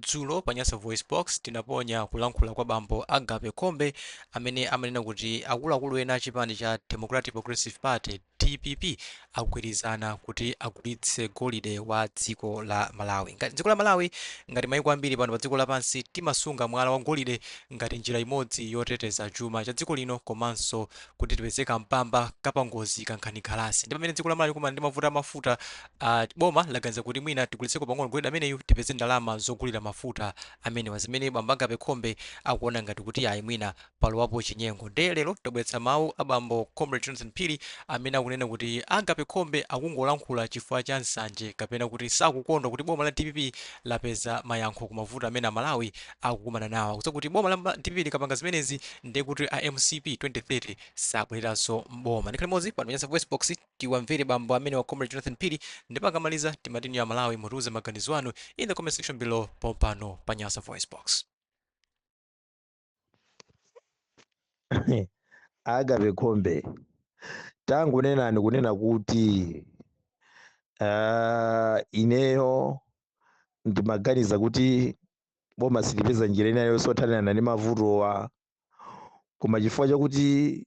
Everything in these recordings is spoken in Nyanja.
dzulo pa Nyasa Voice Box tinaponya kulankhula kwa bambo Agape Khombe amene amanena kuti akuluakulu ena a chipani cha Democratic Progressive Party DPP akugwirizana kuti agulitse golide wa dziko la Malawi. Ngati dziko la Malawi ngati mayiko ambiri pano pa dziko lapansi timasunga mwala wa golide ngati njira imodzi yoteteza chuma cha dziko lino komanso kuti tipezeka mpamba kapangozi kankhani khalasi. Ndi pamene dziko la Malawi kumana ndi mavuto amafuta boma laganiza kuti mwina tigulitseko pang'ono golide ameneyu tipeze ndalama zogulira mafuta amenewa zimene bambo Agape Khombe akuona ngati kuti ayi mwina palowapo chinyengo. Ndiye lero tabweretsa mawu a bambo Comrade Jonathan Phiri amene akunena kuti Agape Khombe akungolankhula chifukwa cha nsanje kapena kuti sakukondwa kuti boma la DPP lapeza mayankho ku mavuto amene Malawi akukumana nawo. Akuti kuti boma la DPP likapanga zimenezi ndiye kuti a MCP 2030 sabwereranso mboma. Ndikhale mozi pano Nyasa Voice Box tiwamvere bambo amene wa Comrade Jonathan Phiri ndipo akamaliza timatini ya Malawi mutuze maganizo anu in the comment section below pompano pa Nyasa Voice Box. Agape Khombe tangunenani kunena kuti ineyo ndimaganiza kuti boma silipeza njira inayo sothanirana ndi mavutowa koma chifukwa chakuti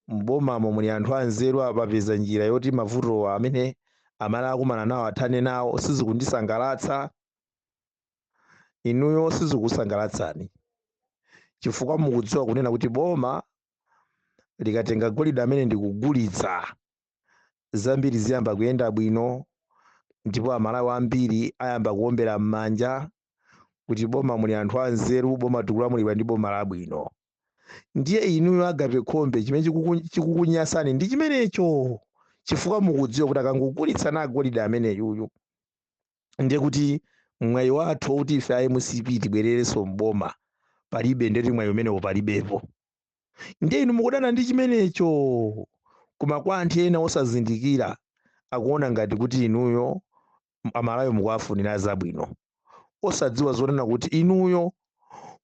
mbomamo muli anthu anzeru apapeza njira yoti mavutowa amene amene akumana nawo athane nawo sizikundisangalatsa inuyo sizikukusangalatsani chifukwa mukudziwa kunena kuti boma likatenga golide amene ndikugulitsa zambiri ziyamba kuyenda bwino ndipo Amalawi ambiri ayamba kuombera m'manja kuti boma muli anthu anzeru boma tikulamulidwa ndi boma labwino. Ndiye inuyo Agape Khombe chimene chikukunyasani ndi chimenecho chifukwa mukudziwa kuti akangogulitsa na golide ameneyuyu ndiye kuti mwayi wathu kuti ife a MCP tibwererenso mboma palibe ndeti mwayi umenewo palibepo. Ndiye inu mukudana ndi chimenecho koma kwa anthu ena osazindikira akuona ngati kuti inuyo Amalawi mukuwafunira zabwino osadziwa zonena kuti inuyo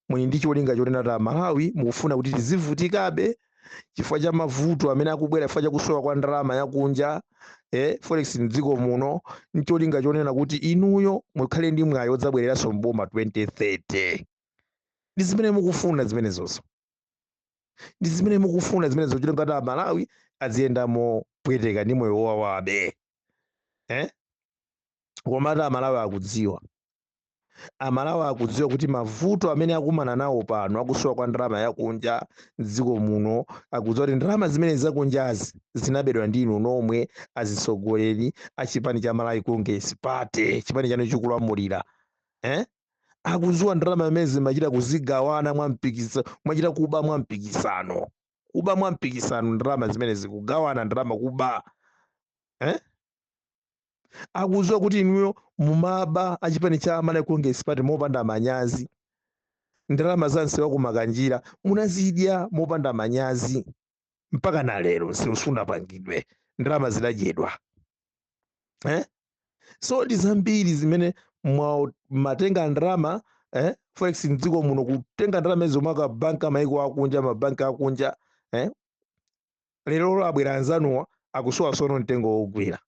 muli ndi cholinga chonena kuti Amalawi mukufuna kuti tizivutikabe chifukwa cha mavuto amene akubwera chifukwa cha kusowa kwa ndalama yakunja forex mdziko muno ncholinga chonena kuti inuyo mukhale ndi mwayi odzabwereranso mboma 2030. Ndi zimene mukufuna zimenezozo ndi zimene mukufuna zimenezo cholinga kuti Amalawi aziyendamo pweteka ndi moyo wawabe komatu Amalawi akudziwa kuti mavuto amene akumana nawo pano akusowa kwa ndalama yakunja dziko muno akudziwa kuti ndalama zimene zakunjazi zinabedwa ndi inu nomwe azisogoleri a chipani cha Malawi Congress Party chipani chanu chikulamulira akudziwa ndalama zimene zimachita kuzigawana mwachita kuba mwampikisano ndalama zimene zikugawana ndalama kuba akudziwa kuti inuyo mumaba achipani cha Malawi Congress Party mopanda manyazi ndalama zansewa kumakanjira munazidya mopanda manyazi mpaka na lero sunapangidwe ndalama zidadyedwa so ndi zambiri zimene matenga ndalama forex mdziko muno kutenga ndalama izo makabanka maiko akunja mabanka akunja lero abwera anzanuwa akusowa sono mtengo wogwera.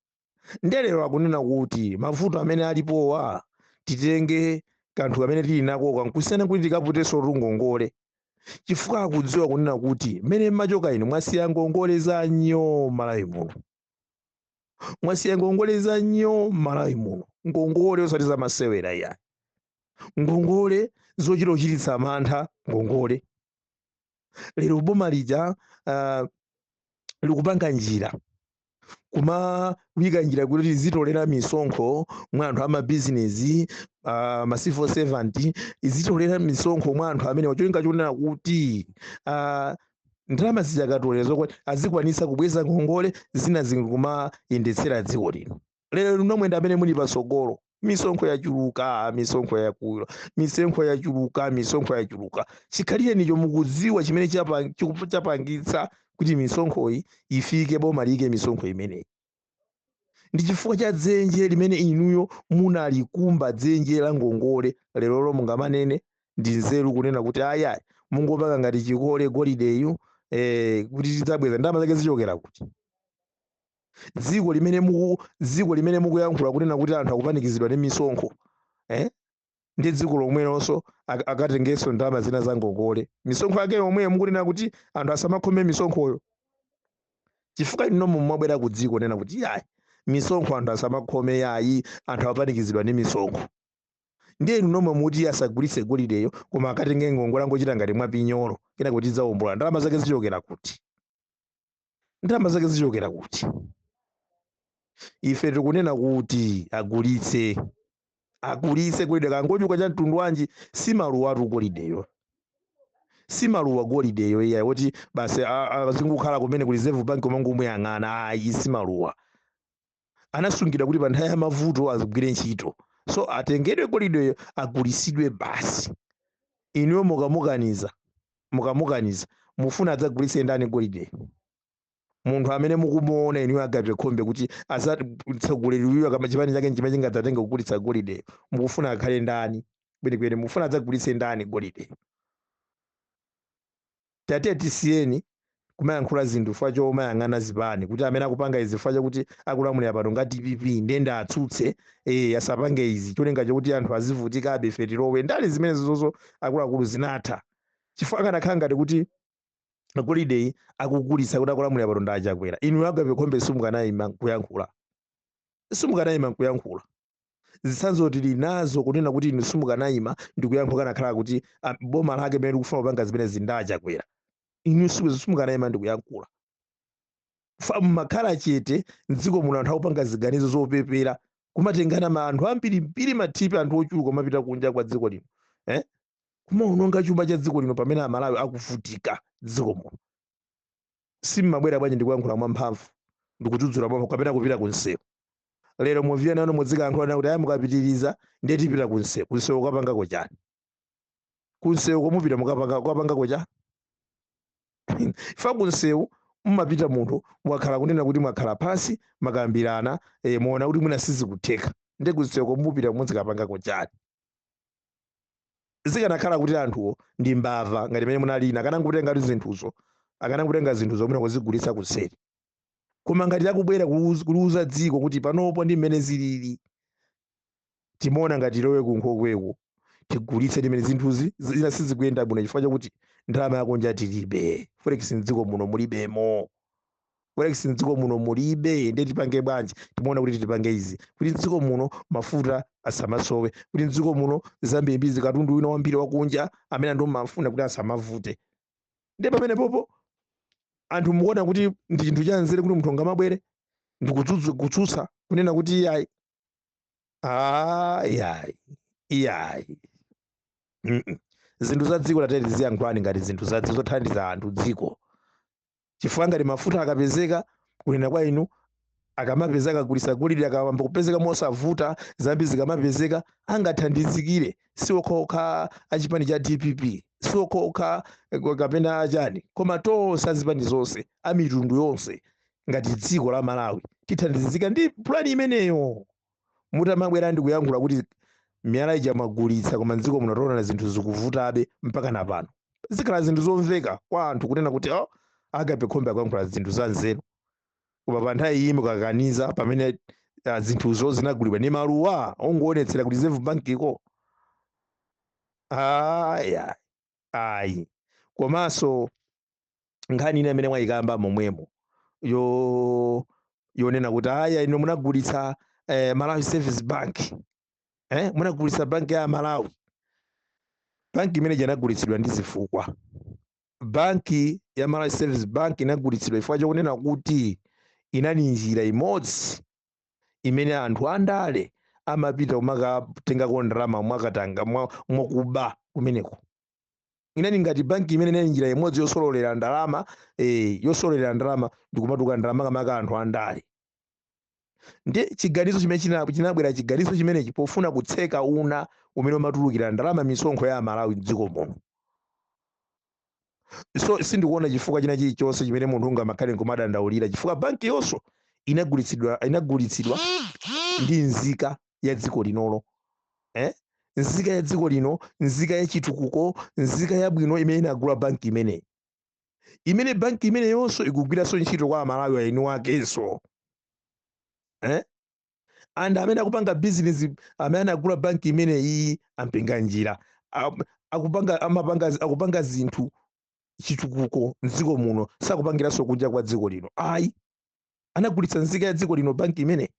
Ndiye lero akunena kuti mavuto amene alipowa titenge kanthu kamene tili nako kankusiyana kuti tikaputenso ngongole chifukwa akudziwa kunena kuti mmene machoka inu mwasiya ngongole za nyo Malawi muno ngongole osati za masewera ya ngongole zochititsa mantha ngongole. Lero boma lija likupanga njira kumawika njira kuti zitolera misonkho mwa anthu amabizinesi ma civil servant izitolera misonkho mwa anthu amene wacholinga chonena kuti ndalama zijakatolera zokwe azikwanisa kubweza ngongole zina zikumayendetsera dziko lino. Lero nomwenda amene muli pasogolo misonkho yachuluka chikhalire nicho mukudziwa chimene chapangitsa kuti misonkhoyi ifike boma liyike misonkho imeneyi ndi chifukwa cha dzenje limene inuyo munalikumba dzenje la ngongole. Lero mungamanene ndi nzeru kunena kuti ayayi mungopanga ngati chikole golideyu kuti tidzabweza ndalama zake zichokera kuti dziko limene mukuyankhula kunena kuti anthu akupanikizidwa ndi misonkho ndi dziko lomwelonso akatengenso ndalama zina za ngongole. Misonkho yake yomweyo mukunena kuti anthu asamakhome misonkhoyo, chifukwa ino mwabwera ku dziko nena kuti yayi misonkho anthu asamakhome, yayi anthu apanikizidwa ndi misonkho. Ndiye inu nomwe muti asagulitse golideyo koma akatenge ngongole angochita ngati mwapinyolo kena kuti zawombola. Ndalama zake zichokera kuti? Ndalama zake zichokera kuti? Ife tikunena kuti agulitse golide, kangochuka cha mtundu wanji, si maluwa atu golideyo, si maluwa golideyo iyayi kuti basi azingokhala kumene ku reserve bank koma ngomuyang'ana, ayi si maluwa. Anasungidwa kuti pa nthawi ya mavuto azigwire ntchito, so atengedwe golideyo agulitsidwe basi. Inuyo mukamukaniza mufuna adzagulitse ndani golideyo? Munthu amene mukumuona inuyo Agape Khombe kuti atsogoleri uyo kama chipani chake chimene chingadzatenge kugulitsa golideyo, mukufuna akhale ndani kwenikweni? Mufuna adzagulitse ndani golideyo? Tate tisiyeni kumayankhula zinthu fa chomayang'ana zipani kuti amene akupanga izi fa chakuti akulamulira pano ngati TPP ndende atsutse asapange izi cholinga chokuti anthu azivutikabe ife tilowe. Ndali zimene zonso akuluakulu zinatha, chifukwa akanakhala ngati kuti golideyi akugulitsa kuti akulamulira pano ndi achakwera. Inu Agape Khombe simukanayima kuyankhula. Zitsanzo tili nazo kunena kuti inu simukanayima ndi kuyankhula kanakhala kuti boma lake limene likufuna kupanga zimene zindachakwera. Inu simukanayima ndi kuyankhula. Makhala chete mdziko muno anthu akupanga ziganizo zopepera, kumatengana anthu ambirimbiri mathipi, anthu ochuluka kumapita kunja kwa dziko lino kumaononga chuma cha dziko lino pamene Amalawi akuvutika dziko muno. Simmabwera bwanji ndi kuyankhula mwamphamvu ndikudzudzula mwamphamvu kapena kupita kunsewu. Lero muviyana ano muzikayankhula kuti ayi mukapitiriza ndiye tipita kunsewu. Kunsewu ukapangako chani? Kunsewu komupita mukapangako chani? Ifa kunsewu mmapita munthu mwakhala kunena kuti mwakhala pasi makambirana muona kuti mwina sizikutheka, ndiye kunsewu komupita muzikapangako chani? Zikanakhala kuti anthuwo ndi mbava ngati mene munalina akanangotenga zinthuzo, akanangotenga zinthuzo mwina kuzigulitsa kuseri. Koma ngati akubwera kuluza dziko kuti panopo ndi mmene zilili, timaona ngati lowe kunkhokweku tigulitse ndi mmene zinthuzi zina sizikuyenda bwino, chifukwa chakuti ndalama yakonja tilibe. Forex mdziko muno mulibemo, forex mdziko muno mulibe. Ndiye tipange bwanji? Timaona kuti tipange izi kuti mdziko muno mafuta asamasowe, kuti mdziko muno zambiri katundu wina wambiri wakunja amene anthu mafuna kuti asamavute. Ndiye pamene popo anthu mukuona kuti ndi chinthu cha nzeru kuti munthu angamabwere ndi kutsutsa kunena kuti iyayi zinthu za dziko latete ziyankhulani ngati zinthu zothandiza anthu dziko. Chifukwa ngati mafuta akapezeka kunena kwa inu akamapezeka agulitsa golide, akayamba kupezeka mosavuta, zambiri zikamapezeka angathandizikire, si okhaokha achipani cha DPP, si okhaokha kapena achani, koma tonse azipani zonse amitundu yonse ngati dziko la Malawi tithandizika ndi plani imeneyo. Mutamabwera ndi kuyankhula kuti miyala ija magulitsa koma mdziko muno taona zinthu zikuvutabe mpaka napano, zikhala zinthu zomveka kwa anthu kunena kuti Agape Khombe akuyankhula zinthu za nzeru, koma pa nthawi iyi mukakaniza pamene zinthuzo zinagulidwa ndi maluwa ongoonetsera kuti reserve bank iko. Ayi komanso nkhani ine amene mwayikamba momwemo yonena kuti aya ino munagulitsa Malawi Service Bank, munagulitsa banki ya Malawi. Banki imene inagulitsidwa ndi zifukwa. Banki ya Malawi Service Bank inagulitsidwa chifukwa chokunena kuti inali njira imodzi imene anthu andale amapita kumakatengako ndalama mwakatanga mwakuba kumeneko. Inali ngati banki imene inali njira imodzi yosololera ndalama, ndikumatuka ndalama kamaka anthu andale. Ndiye chiganizo chimene chinabwera chiganizo chimenechi pofuna kutseka una umene umatulukira ndalama misonkho ya Malawi m'dziko muno. So sindikuona chifukwa china chilichonse chimene munthu ungamakhale nkumadandaulira, chifukwa banki yonso inagulitsidwa ndi nzika ya dziko linolo, nzika ya dziko lino, nzika ya chitukuko, nzika yabwino imene inagula banki imeneyi, imene banki imene yonso ikugwiranso ntchito kwa Amalawi aeni wakenso. and amene akupanga business amene anagula banki imene iyi ampinga njira. Akupanga zinthu chitukuko mdziko muno sakupangiranso kunja kwa dziko lino. Ayi, anagulitsa nzika ya dziko lino banki imene.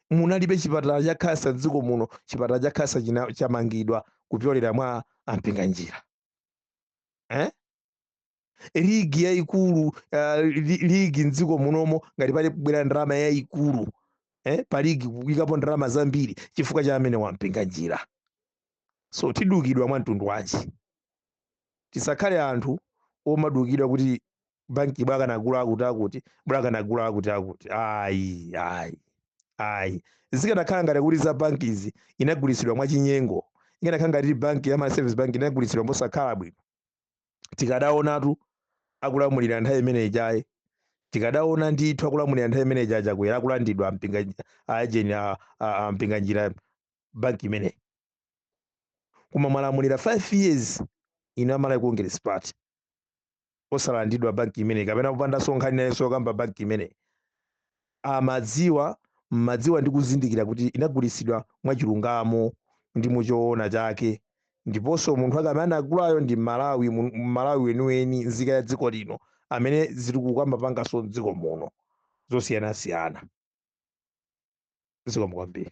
Munalibe chipatala cha khansa mdziko muno, chipatala cha khansa chamangidwa kupyolera mwa ampinga njira. Ligi yayikulu ligi mdziko munomo ngati pali kubwera ndalama yayikulu pa ligi kuyikapo ndalama zambiri chifukwa cha amene wampinga njira. So tidukidwa mwa mtundu wanji. Tisakhale anthu omadukidwa kuti banki bwakanagula akuti bwakanagula akuti. Ayi. Zikanakhala ngati kuti za banki izi inagulitsidwa mwachinyengo, ikanakhala ngati banki ya service bank inagulitsidwa mosakhala bwino, tikadaonatu akulamulira nthawi imene ijayi, tikadaona ndithu akulamulira nthawi imene ijayi chakwera akulandidwa ampinga njira banki imene. Koma mwalamulira 5 years ino amala Congress Party osalandidwa banki imene kapena kupanda sonkhani nayenso kamba banki imene. Madziwa ndi kuzindikira kuti inagulitsidwa mwachilungamo ndi muchoona chake, ndiponso munthu amene anagulayo ndi Malawi weniweni, nzika ya dziko lino amene ziri kukambapanganso mdziko muno zosiyanasiyana. Zikomo kwambiri.